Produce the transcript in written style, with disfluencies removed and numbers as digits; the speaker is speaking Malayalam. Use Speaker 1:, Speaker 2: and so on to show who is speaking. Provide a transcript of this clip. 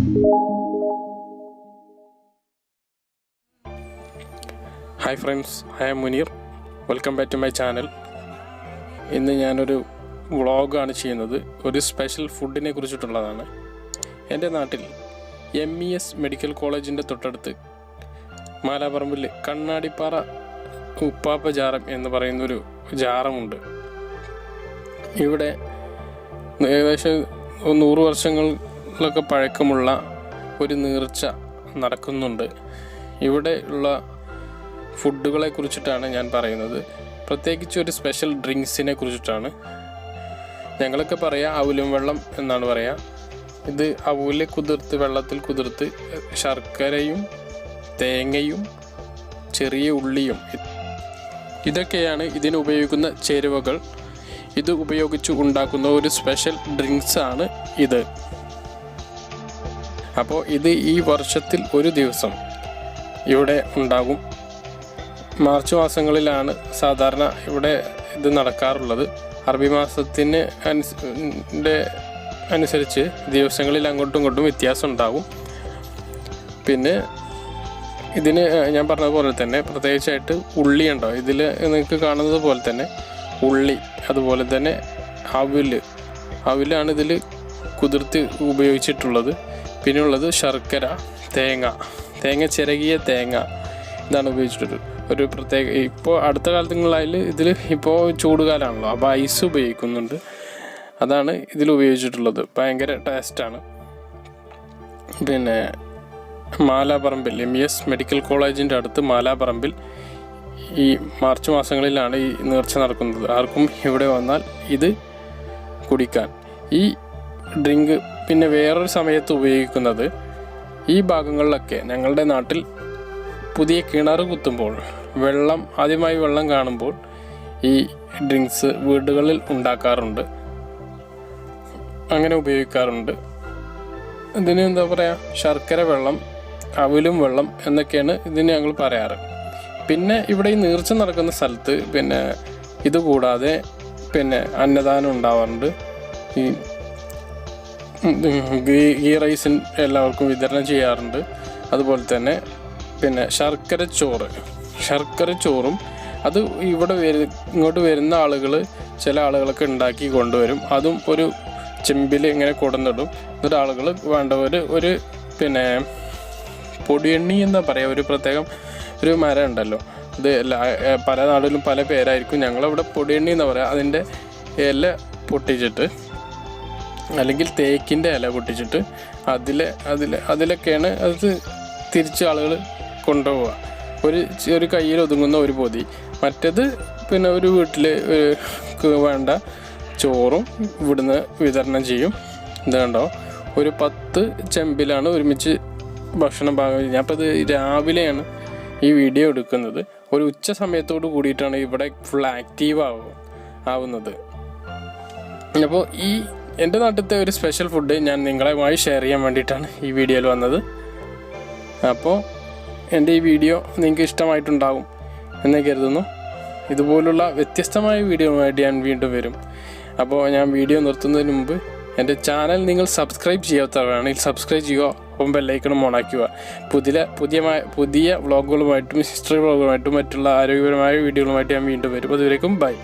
Speaker 1: Hi friends, I am Munir. Welcome back to my channel. ഇന്ന് ഞാനൊരു വ്ളോഗാണ് ചെയ്യുന്നത്. ഒരു സ്പെഷ്യൽ ഫുഡിനെ കുറിച്ചിട്ടുള്ളതാണ്. എൻ്റെ നാട്ടിൽ MES മെഡിക്കൽ കോളേജിൻ്റെ തൊട്ടടുത്ത് മാലാപ്പറമ്പിൽ കണ്ണാടിപ്പാറ ഉപ്പാപ്പ ജാറം എന്ന് പറയുന്നൊരു ജാറമുണ്ട്. ഇവിടെ ഏകദേശം 100 വർഷങ്ങളിലൊക്കെ പഴക്കമുള്ള ഒരു നേർച്ച നടക്കുന്നുണ്ട്. ഇവിടെ ഉള്ള ഫുഡുകളെ കുറിച്ചിട്ടാണ് ഞാൻ പറയുന്നത്. പ്രത്യേകിച്ച് ഒരു സ്പെഷ്യൽ ഡ്രിങ്ക്സിനെ കുറിച്ചിട്ടാണ്. ഞങ്ങളൊക്കെ പറയുക അവിലും വെള്ളം എന്നാണ് പറയുക. ഇത് അവല് കുതിർത്ത് വെള്ളത്തിൽ കുതിർത്ത് ശർക്കരയും തേങ്ങയും ചെറിയ ഉള്ളിയും ഇതൊക്കെയാണ് ഇതിന് ഉപയോഗിക്കുന്ന ചേരുവകൾ. ഇത് ഉപയോഗിച്ച് ഉണ്ടാക്കുന്ന ഒരു സ്പെഷ്യൽ ഡ്രിങ്ക്സാണ് ഇത്. അപ്പോൾ ഇത് ഈ വർഷത്തിൽ ഒരു ദിവസം ഇവിടെ ഉണ്ടാകും. മാർച്ച് മാസങ്ങളിലാണ് സാധാരണ ഇവിടെ ഇത് നടക്കാറുള്ളത്. അറബി മാസത്തിന് അനുസരിച്ച് ദിവസങ്ങളിൽ അങ്ങോട്ടും ഇങ്ങോട്ടും വ്യത്യാസം ഉണ്ടാകും. പിന്നെ ഇതിന് ഞാൻ പറഞ്ഞതുപോലെ തന്നെ പ്രത്യേകിച്ചായിട്ട് ഉള്ളി ഉണ്ടാവും. ഇതിൽ നിങ്ങൾക്ക് കാണുന്നത് പോലെ തന്നെ ഉള്ളി, അതുപോലെ തന്നെ അവിലാണ് ഇതിൽ കുതിർത്ത് ഉപയോഗിച്ചിട്ടുള്ളത്. പിന്നെ ഉള്ളത് ശർക്കര, തേങ്ങ ചിരകിയ തേങ്ങ ഇതാണ് ഉപയോഗിച്ചിട്ടുള്ളത്. ഒരു പ്രത്യേക ഇപ്പോൾ അടുത്ത കാലത്തുകളിൽ ഇതിൽ ഇപ്പോൾ ചൂടുകാലമാണല്ലോ, അപ്പോൾ ഐസ് ഉപയോഗിക്കുന്നുണ്ട്. അതാണ് ഇതിൽ ഉപയോഗിച്ചിട്ടുള്ളത്. ഭയങ്കര ടേസ്റ്റാണ്. പിന്നെ മാലാപ്പറമ്പിൽ MES മെഡിക്കൽ കോളേജിൻ്റെ അടുത്ത് മാലാപ്പറമ്പിൽ ഈ മാർച്ച് മാസങ്ങളിലാണ് ഈ നേർച്ച നടക്കുന്നത്. ആർക്കും ഇവിടെ വന്നാൽ ഇത് കുടിക്കാൻ. ഈ ഡ്രിങ്ക് പിന്നെ വേറൊരു സമയത്ത് ഉപയോഗിക്കുന്നത് ഈ ഭാഗങ്ങളിലൊക്കെ ഞങ്ങളുടെ നാട്ടിൽ പുതിയ കിണർ കുത്തുമ്പോൾ ആദ്യമായി വെള്ളം കാണുമ്പോൾ ഈ ഡ്രിങ്ക്സ് വീടുകളിൽ ഉണ്ടാക്കാറുണ്ട്, അങ്ങനെ ഉപയോഗിക്കാറുണ്ട്. ഇതിന് എന്താ പറയുക, ശർക്കര വെള്ളം, അവിലും വെള്ളം എന്നൊക്കെയാണ് ഇതിന് ഞങ്ങൾ പറയാറ്. പിന്നെ ഇവിടെ ഈ നേർച്ച നടക്കുന്ന സ്ഥലത്ത് പിന്നെ ഇതുകൂടാതെ പിന്നെ അന്നദാനം ഉണ്ടാവാറുണ്ട്. ഈ ഗീ റൈസ് എല്ലാവർക്കും വിതരണം ചെയ്യാറുണ്ട്. അതുപോലെ തന്നെ പിന്നെ ശർക്കര ചോറും അത് ഇവിടെ ഇങ്ങോട്ട് വരുന്ന ആളുകൾ, ചില ആളുകളൊക്കെ ഉണ്ടാക്കി കൊണ്ടുവരും. അതും ഒരു ചെമ്പിൽ ഇങ്ങനെ കൊടുന്നിടും. എന്നിട്ട് ആളുകൾ വേണ്ടവർ ഒരു പിന്നെ പൊടിയെണ്ണി എന്താ പറയുക, ഒരു പ്രത്യേകം ഒരു മരം ഉണ്ടല്ലോ, ഇത് പല നാടുകളിലും പല പേരായിരിക്കും. ഞങ്ങളവിടെ പൊടിയെണ്ണി എന്ന് പറയുക. അതിൻ്റെ ഇല പൊട്ടിച്ചിട്ട്, അല്ലെങ്കിൽ തേക്കിൻ്റെ ഇല പൊട്ടിച്ചിട്ട് അതിലൊക്കെയാണ് അത് തിരിച്ച് ആളുകൾ കൊണ്ടുപോവുക. ഒരു കയ്യിൽ ഒതുങ്ങുന്ന ഒരു പൊതി. മറ്റേത് പിന്നെ ഒരു വീട്ടിൽ വേണ്ട ചോറും ഇവിടുന്ന് വിതരണം ചെയ്യും. ഇത് കണ്ടോ, ഒരു 10 ചെമ്പിലാണ് ഒരുമിച്ച് ഭക്ഷണം പാകം. ഞാനിപ്പോൾ ഇത് രാവിലെയാണ് ഈ വീഡിയോ എടുക്കുന്നത്. ഒരു ഉച്ച സമയത്തോട് കൂടിയിട്ടാണ് ഇവിടെ ഫുൾ ആക്റ്റീവ് ആവുന്നത്. അപ്പോൾ ഈ എൻ്റെ നാട്ടിലത്തെ ഒരു സ്പെഷ്യൽ ഫുഡ് ഞാൻ നിങ്ങളുമായി ഷെയർ ചെയ്യാൻ വേണ്ടിയിട്ടാണ് ഈ വീഡിയോയിൽ വന്നത്. അപ്പോൾ എൻ്റെ ഈ വീഡിയോ നിങ്ങൾക്ക് ഇഷ്ടമായിട്ടുണ്ടാകും എന്ന് കരുതുന്നു. ഇതുപോലുള്ള വ്യത്യസ്തമായ വീഡിയോയുമായിട്ട് ഞാൻ വീണ്ടും വരും. അപ്പോൾ ഞാൻ വീഡിയോ നിർത്തുന്നതിന് മുമ്പ് എൻ്റെ ചാനൽ നിങ്ങൾ സബ്സ്ക്രൈബ് ചെയ്യാത്തവരാണെങ്കിൽ സബ്സ്ക്രൈബ് ചെയ്യുക, ഒപ്പം ബെല്ലൈക്കണും ഓണാക്കുക. പുതിയ വ്ളോഗുകളുമായിട്ടും ഹിസ്റ്ററി വ്ളോഗുകളുമായിട്ടും മറ്റുള്ള ആരോഗ്യപരമായ വീഡിയോകളുമായിട്ട് ഞാൻ വീണ്ടും വരും. അതുവരേക്കും ബൈ.